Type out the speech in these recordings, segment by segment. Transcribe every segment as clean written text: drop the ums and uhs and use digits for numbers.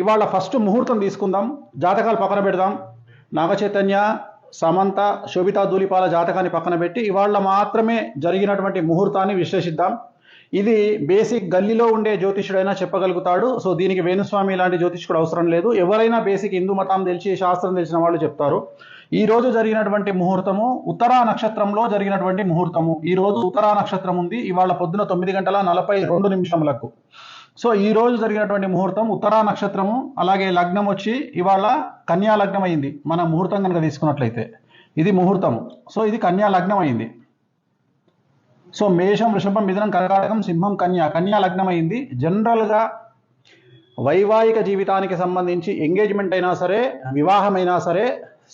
ఇవాళ ఫస్ట్ ముహూర్తం తీసుకుందాం, జాతకాలు పక్కన పెడదాం. నాగచైతన్య, సమంత, శోభితా ధూళిపాల జాతకాన్ని పక్కన పెట్టి ఇవాళ మాత్రమే జరిగినటువంటి ముహూర్తాన్ని విశ్లేషిద్దాం. ఇది బేసిక్ గల్లీలో ఉండే జ్యోతిష్యుడైనా చెప్పగలుగుతాడు. సో దీనికి వేణుస్వామి లాంటి జ్యోతిష్కుడు అవసరం లేదు. ఎవరైనా బేసిక్ హిందూ మతం తెలిసి శాస్త్రం తెలిసిన వాళ్ళు చెప్తారు. ఈ రోజు జరిగినటువంటి ముహూర్తము ఉత్తరా నక్షత్రంలో జరిగినటువంటి ముహూర్తము. ఈ రోజు ఉత్తరా నక్షత్రం ఉంది. ఇవాళ పొద్దున 9:42 సో ఈ రోజు జరిగినటువంటి ముహూర్తం ఉత్తరా నక్షత్రము. అలాగే లగ్నం వచ్చి ఇవాళ కన్యా లగ్నం అయింది. మన ముహూర్తం కనుక తీసుకున్నట్లయితే ఇది ముహూర్తము. సో ఇది కన్యా లగ్నం అయింది. సో మేషం, వృషభం, మిథునం, కర్కాటకం, సింహం, కన్యా లగ్నం అయింది. జనరల్గా వైవాహిక జీవితానికి సంబంధించి ఎంగేజ్మెంట్ అయినా సరే, వివాహమైనా సరే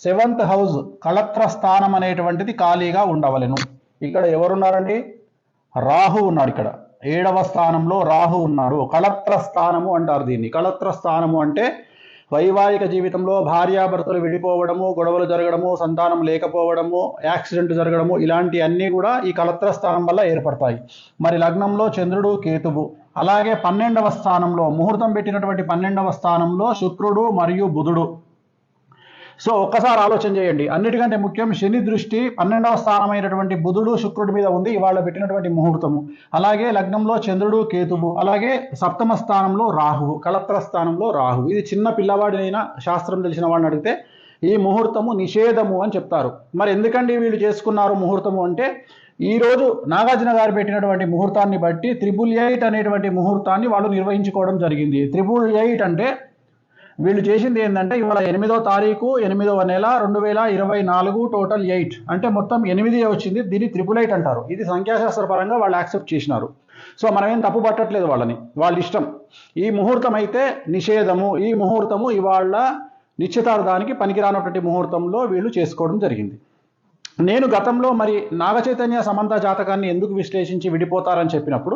7th హౌస్ కళత్ర స్థానం అనేటువంటిది ఖాళీగా ఉండవలెను. ఇక్కడ ఎవరున్నారండి? రాహు ఉన్నాడు. ఇక్కడ 7వ స్థానంలో రాహు ఉన్నాడు. కళత్ర స్థానము అంటారు దీన్ని. కళత్ర స్థానము అంటే వైవాహిక జీవితంలో భార్యాభర్తలు విడిపోవడము, గొడవలు జరగడము, సంతానం లేకపోవడము, యాక్సిడెంట్ జరగడము, ఇలాంటి అన్నీ కూడా ఈ కళత్ర స్థానం వల్ల ఏర్పడతాయి. మరి లగ్నంలో చంద్రుడు, కేతువు, అలాగే 12వ స్థానంలో ముహూర్తం పెట్టినటువంటి 12వ స్థానంలో శుక్రుడు మరియు బుధుడు. సో ఒక్కసారి ఆలోచన చేయండి. అన్నిటికంటే ముఖ్యం శని దృష్టి 12వ స్థానమైనటువంటి బుధుడు, శుక్రుడి మీద ఉంది ఇవాళ పెట్టినటువంటి ముహూర్తము. అలాగే లగ్నంలో చంద్రుడు, కేతువు, అలాగే 7వ స్థానంలో రాహువు, కళత్ర స్థానంలో రాహువు. ఇది చిన్న పిల్లవాడినైనా శాస్త్రం తెలిసిన వాడిని అడిగితే ఈ ముహూర్తము నిషేధము అని చెప్తారు. మరి ఎందుకండి వీళ్ళు చేసుకున్నారు ముహూర్తము అంటే, ఈరోజు నాగార్జున గారు పెట్టినటువంటి ముహూర్తాన్ని బట్టి 888 అనేటువంటి ముహూర్తాన్ని వాళ్ళు నిర్వహించుకోవడం జరిగింది. 888 అంటే వీళ్ళు చేసింది ఏంటంటే, ఇవాళ 8వ తారీఖు 8వ నెల 2024 టోటల్ 8 అంటే మొత్తం 8 వచ్చింది. దీన్ని 888 అంటారు. ఇది సంఖ్యాశాస్త్ర పరంగా వాళ్ళు యాక్సెప్ట్ చేసినారు. సో మనమేం తప్పు పట్టట్లేదు వాళ్ళని, వాళ్ళ ఇష్టం. ఈ ముహూర్తం అయితే నిషేధము. ఈ ముహూర్తము ఇవాళ నిశ్చితార్థానికి పనికిరానటువంటి ముహూర్తంలో వీళ్ళు చేసుకోవడం జరిగింది. నేను గతంలో మరి నాగచైతన్య, సమంత జాతకాన్ని ఎందుకు విశ్లేషించి విడిపోతారని చెప్పినప్పుడు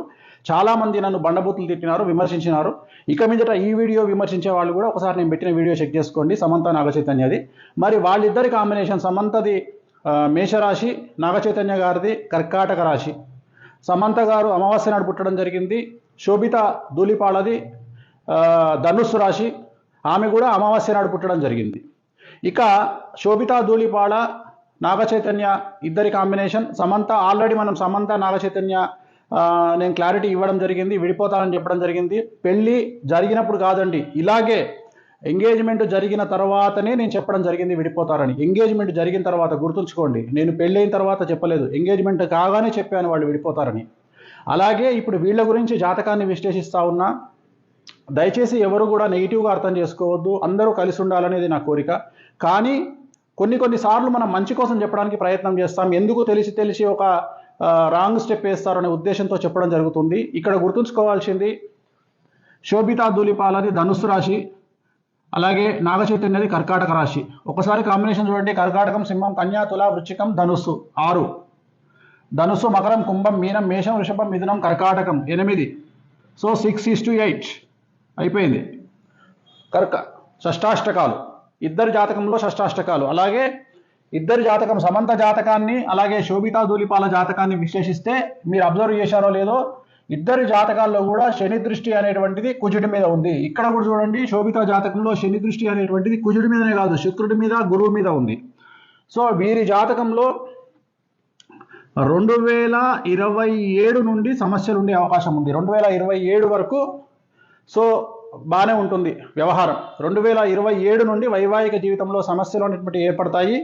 చాలామంది నన్ను బండబూతులు తిట్టినారు, విమర్శించినారు. ఇక మీదట ఈ వీడియో విమర్శించే వాళ్ళు కూడా ఒకసారి నేను పెట్టిన వీడియో చెక్ చేసుకోండి, సమంత నాగచైతన్యది. మరి వాళ్ళిద్దరి కాంబినేషన్, సమంతది మేషరాశి, నాగచైతన్య గారిది కర్కాటక రాశి. సమంత గారు అమావాస్య నాడు పుట్టడం జరిగింది. శోభిత ధూళిపాలది ధనుస్సు రాశి, ఆమె కూడా అమావాస్య నాడు పుట్టడం జరిగింది. ఇక శోభిత ధూళిపాల, నాగచైతన్య ఇద్దరి కాంబినేషన్. సమంత ఆల్రెడీ మనం సమంత నాగచైతన్య నేను క్లారిటీ ఇవ్వడం జరిగింది, విడిపోతానని చెప్పడం జరిగింది. పెళ్ళి జరిగినప్పుడు కాదండి, ఇలాగే ఎంగేజ్మెంట్ జరిగిన తర్వాతనే నేను చెప్పడం జరిగింది విడిపోతారని. ఎంగేజ్మెంట్ జరిగిన తర్వాత గుర్తుంచుకోండి, నేను పెళ్ళి అయిన తర్వాత చెప్పలేదు, ఎంగేజ్మెంట్ కాగానే చెప్పాను వాళ్ళు విడిపోతారని. అలాగే ఇప్పుడు వీళ్ళ గురించి జాతకాన్ని విశ్లేషిస్తా ఉన్నా. దయచేసి ఎవరు కూడా నెగిటివ్గా అర్థం చేసుకోవద్దు, అందరూ కలిసి ఉండాలనేది నా కోరిక. కానీ కొన్నిసార్లు మనం మంచి కోసం చెప్పడానికి ప్రయత్నం చేస్తాం. ఎందుకు తెలిసి ఒక రాంగ్ స్టెప్ వేస్తారు అనే ఉద్దేశంతో చెప్పడం జరుగుతుంది. ఇక్కడ గుర్తుంచుకోవాల్సింది, శోభితా ధూళిపాలది ధనుస్సు రాశి, అలాగే నాగచైతన్యది కర్కాటక రాశి. ఒకసారి కాంబినేషన్ చూడండి. కర్కాటకం, సింహం, కన్యా, తుల, వృశ్చికం, ధనుస్సు 6, ధనుస్సు, మకరం, కుంభం, మీనం, మేషం, వృషభం, మిథునం, కర్కాటకం 8. సో 6:8 అయిపోయింది. షష్టాష్టకాలు, ఇద్దరి జాతకంలో షష్టాష్టకాలు. అలాగే ఇద్దరి జాతకం, సమంత జాతకాన్ని అలాగే శోభితా ధూళిపాల జాతకాన్ని విశ్లేషిస్తే మీరు అబ్జర్వ్ చేశారో లేదో, ఇద్దరి జాతకాల్లో కూడా శని దృష్టి అనేటువంటిది కుజుడి మీద ఉంది. ఇక్కడ కూడా చూడండి, శోభితా జాతకంలో శని దృష్టి అనేటువంటిది కుజుడి మీదనే కాదు, శుక్రుడి మీద, గురువు మీద ఉంది. సో వీరి జాతకంలో 2027 నుండి సమస్యలు ఉండే అవకాశం ఉంది. 2027 వరకు సో బాగానే ఉంటుంది వ్యవహారం. 2027 నుండి వైవాహిక జీవితంలో సమస్యలు అనేటువంటి ఏర్పడతాయి.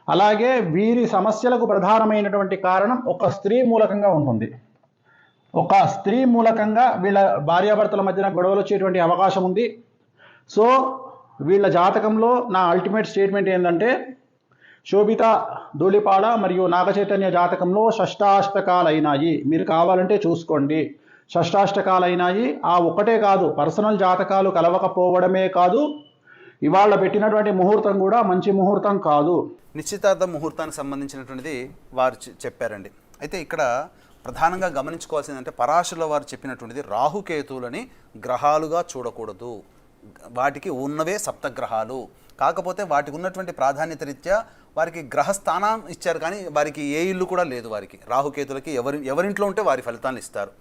అలాగే వీరి సమస్యలకు ప్రధానమైనటువంటి కారణం ఒక స్త్రీ మూలకంగా ఉంటుంది. ఒక స్త్రీ మూలకంగా వీళ్ళ భార్యాభర్తల మధ్యన గొడవలు వచ్చేటువంటి అవకాశం ఉంది. సో వీళ్ళ జాతకంలో నా అల్టిమేట్ స్టేట్మెంట్ ఏంటంటే, శోభిత ధూళిపాల మరియు నాగచైతన్య జాతకంలో షష్టాష్టకాలైనాయి. మీరు కావాలంటే చూసుకోండి, షష్టాష్టకాలైనాయి. ఆ ఒకటే కాదు, పర్సనల్ జాతకాలు కలవకపోవడమే కాదు, ఇవాళ పెట్టినటువంటి ముహూర్తం కూడా మంచి ముహూర్తం కాదు. నిశ్చితార్థ ముహూర్తానికి సంబంధించినటువంటిది వారు చెప్పారండి. అయితే ఇక్కడ ప్రధానంగా గమనించుకోవాల్సిందంటే, పరాశరుల వారు చెప్పినటువంటిది రాహుకేతువులని గ్రహాలుగా చూడకూడదు. వాటికి ఉన్నవే సప్తగ్రహాలు. కాకపోతే వాటికి ఉన్నటువంటి ప్రాధాన్యత రీత్యా వారికి గ్రహస్థానం ఇచ్చారు, కానీ వారికి ఏ ఇల్లు కూడా లేదు. వారికి రాహుకేతులకి ఎవరింట్లో ఉంటే వారి ఫలితాలను ఇస్తారు.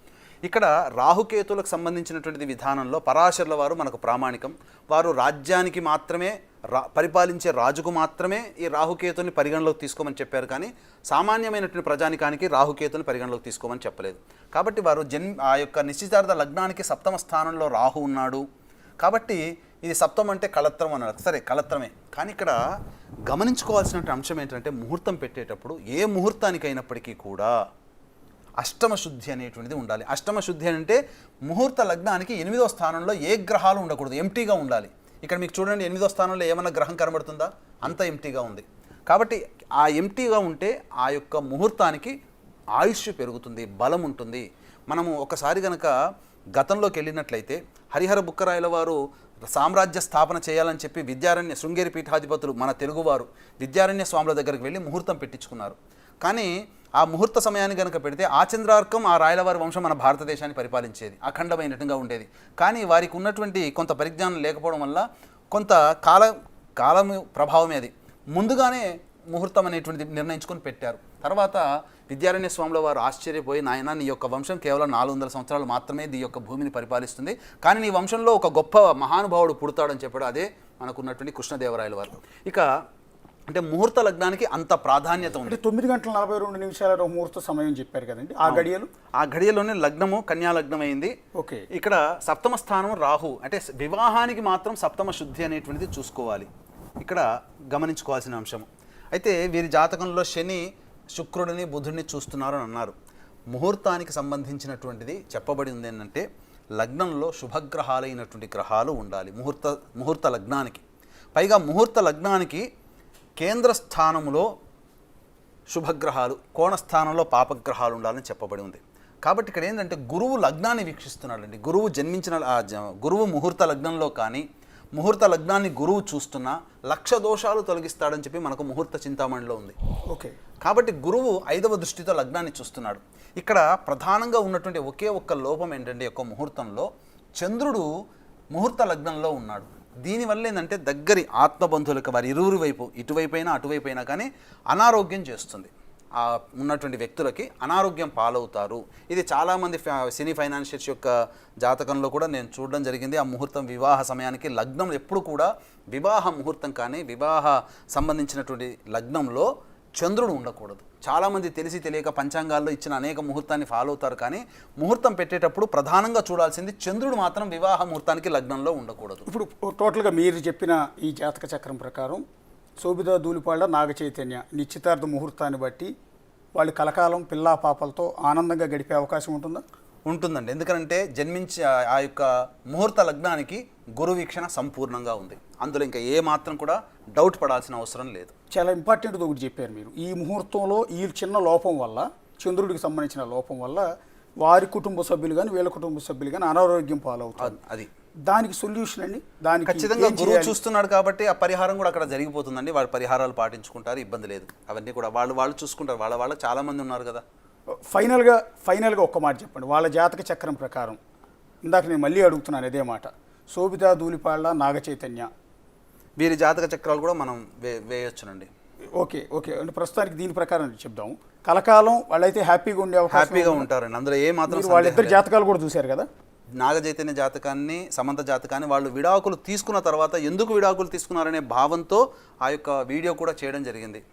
ఇక్కడ రాహుకేతులకు సంబంధించినటువంటి విధానంలో పరాశరుల వారు మనకు ప్రామాణికం. వారు రాజ్యానికి మాత్రమే పరిపాలించే రాజుకు మాత్రమే ఈ రాహుకేతుని పరిగణలోకి తీసుకోమని చెప్పారు, కానీ సామాన్యమైనటువంటి ప్రజానికానికి రాహుకేతుని పరిగణలోకి తీసుకోమని చెప్పలేదు. కాబట్టి వారు ఆ యొక్క నిశ్చితార్థ లగ్నానికి సప్తమ స్థానంలో రాహు ఉన్నాడు కాబట్టి ఇది సప్తం అంటే కళత్రం అన్నారు. సరే, కళత్రమే, కానీ ఇక్కడ గమనించుకోవాల్సిన అంశం ఏంటంటే ముహూర్తం పెట్టేటప్పుడు ఏ ముహూర్తానికి అయినప్పటికీ కూడా అష్టమ శుద్ధి అనేటువంటిది ఉండాలి. అష్టమ శుద్ధి అంటే ముహూర్త లగ్నానికి 8వ స్థానంలో ఏ గ్రహాలు ఉండకూడదు, ఎంటీగా ఉండాలి. ఇక్కడ మీకు చూడండి, 8వ స్థానంలో ఏమన్నా గ్రహం కనబడుతుందా? అంత ఎంటీగా ఉంది. కాబట్టి ఆ ఎంటీగా ఉంటే ఆ యొక్క ముహూర్తానికి ఆయుష్ పెరుగుతుంది, బలం ఉంటుంది. మనము ఒకసారి కనుక గతంలోకి వెళ్ళినట్లయితే హరిహర బుక్కరాయల వారు సామ్రాజ్య స్థాపన చేయాలని చెప్పి శృంగేరి పీఠాధిపతులు మన తెలుగువారు విద్యారణ్య స్వాముల దగ్గరికి వెళ్ళి ముహూర్తం పెట్టించుకున్నారు. కానీ ఆ ముహూర్త సమయాన్ని కనుక పెడితే ఆచంద్రార్కం ఆ రాయలవారి వంశం మన భారతదేశాన్ని పరిపాలించేది, అఖండమైనట్టుగా ఉండేది. కానీ వారికి ఉన్నటువంటి కొంత పరిజ్ఞానం లేకపోవడం వల్ల కొంత కాలం ప్రభావమే అది. ముందుగానే ముహూర్తం అనేటువంటిది నిర్ణయించుకొని పెట్టారు. తర్వాత విద్యారణ్య స్వాముల వారు ఆశ్చర్యపోయి, నాయన నీ యొక్క వంశం కేవలం 400 సంవత్సరాలు మాత్రమే ఈ యొక్క భూమిని పరిపాలిస్తుంది, కానీ నీ వంశంలో ఒక గొప్ప మహానుభావుడు పుడతాడని చెప్పాడు. అదే మనకున్నటువంటి కృష్ణదేవరాయల వారు. ఇక అంటే ముహూర్త లగ్నానికి అంత ప్రాధాన్యత ఉంది. 9:42 ముహూర్త సమయం చెప్పారు కదండి, ఆ గడియలోనే లగ్నము కన్యా లగ్నం అయింది. ఓకే, ఇక్కడ సప్తమ స్థానం రాహు, అంటే వివాహానికి మాత్రం సప్తమ శుద్ధి అనేటువంటిది చూసుకోవాలి, ఇక్కడ గమనించుకోవాల్సిన అంశము. అయితే వీరి జాతకంలో శని శుక్రుడిని బుధుడిని చూస్తున్నారు అని అన్నారు. ముహూర్తానికి సంబంధించినటువంటిది చెప్పబడి ఉంది ఏంటంటే లగ్నంలో శుభగ్రహాలైనటువంటి గ్రహాలు ఉండాలి ముహూర్త లగ్నానికి. పైగా ముహూర్త లగ్నానికి కేంద్ర స్థానంలో శుభగ్రహాలు, కోణస్థానంలో పాపగ్రహాలు ఉండాలని చెప్పబడి ఉంది. కాబట్టి ఇక్కడ ఏంటంటే గురువు లగ్నాన్ని వీక్షిస్తున్నాడండి. గురువు ముహూర్త లగ్నంలో కానీ ముహూర్త లగ్నాన్ని గురువు చూస్తున్నా 1,00,000 దోషాలు తొలగిస్తాడని చెప్పి మనకు ముహూర్త చింతామణిలో ఉంది. ఓకే, కాబట్టి గురువు 5వ దృష్టితో లగ్నాన్ని చూస్తున్నాడు. ఇక్కడ ప్రధానంగా ఉన్నటువంటి ఒకే ఒక్క లోపం ఏంటంటే యొక్క ముహూర్తంలో చంద్రుడు ముహూర్త లగ్నంలో ఉన్నాడు. దీనివల్ల ఏంటంటే దగ్గరి ఆత్మబంధువులకు వారి ఇరువురి వైపు, ఇటువైపైనా అటువైపైనా కానీ అనారోగ్యం చేస్తుంది. ఉన్నటువంటి వ్యక్తులకి అనారోగ్యం పాలవుతారు. ఇది చాలామంది సినీ ఫైనాన్షియర్స్ యొక్క జాతకంలో కూడా నేను చూడడం జరిగింది. ఆ ముహూర్తం వివాహ సమయానికి లగ్నం ఎప్పుడు కూడా వివాహ ముహూర్తం కానీ వివాహ సంబంధించినటువంటి లగ్నంలో చంద్రుడు ఉండకూడదు. చాలామంది తెలిసి తెలియక పంచాంగాల్లో ఇచ్చిన అనేక ముహూర్తాన్ని ఫాలో అవుతారు, కానీ ముహూర్తం పెట్టేటప్పుడు ప్రధానంగా చూడాల్సింది చంద్రుడు మాత్రం వివాహ ముహూర్తానికి లగ్నంలో ఉండకూడదు. ఇప్పుడు టోటల్గా మీరు చెప్పిన ఈ జాతక చక్రం ప్రకారం శోభిత ధూళిపాళ్ళ నాగచైతన్య నిశ్చితార్థ ముహూర్తాన్ని బట్టి వాళ్ళు కలకాలం పిల్లా పాపలతో ఆనందంగా గడిపే అవకాశం ఉంటుందా? ఉంటుందండి. ఎందుకంటే జన్మించి ఆ యొక్క ముహూర్త లగ్నానికి గురు వీక్షణ సంపూర్ణంగా ఉంది. అందులో ఇంకా ఏ మాత్రం కూడా డౌట్ పడాల్సిన అవసరం లేదు. చాలా ఇంపార్టెంట్ ఒకటి చెప్పారు మీరు. ఈ ముహూర్తంలో ఈ చిన్న లోపం వల్ల, చంద్రుడికి సంబంధించిన లోపం వల్ల వారి కుటుంబ సభ్యులు కానీ వీళ్ళ కుటుంబ సభ్యులు కానీ అనారోగ్యం పాలవుతారు. అది దానికి సొల్యూషన్ అండి. దానికి ఖచ్చితంగా గురువు చూస్తున్నాడు కాబట్టి ఆ పరిహారం కూడా అక్కడ జరిగిపోతుందండి. వాళ్ళు పరిహారాలు పాటించుకుంటారు, ఇబ్బంది లేదు. అవన్నీ కూడా వాళ్ళు చూసుకుంటారు. వాళ్ళ చాలా మంది ఉన్నారు కదా. ఫైనల్గా ఒక్క మాట చెప్పండి. వాళ్ళ జాతక చక్రం ప్రకారం ఇందాక నేను మళ్ళీ అడుగుతున్నాను ఇదే మాట, శోభిత ధూళిపాళ్ళ నాగచైతన్య వీరి జాతక చక్రాలు కూడా మనం వేయొచ్చునండి. ఓకే అంటే ప్రస్తుతానికి దీని ప్రకారం చెప్దాం. కలకాలం వాళ్ళైతే హ్యాపీగా ఉండే హ్యాపీగా ఉంటారండి. అందులో ఏ మాత్రం వాళ్ళిద్దరు జాతకాలు కూడా చూశారు కదా. నాగచైతన్య జాతకాన్ని, సమంత జాతకాన్ని వాళ్ళు విడాకులు తీసుకున్న తర్వాత ఎందుకు విడాకులు తీసుకున్నారనే భావంతో ఆ యొక్క వీడియో కూడా చేయడం జరిగింది.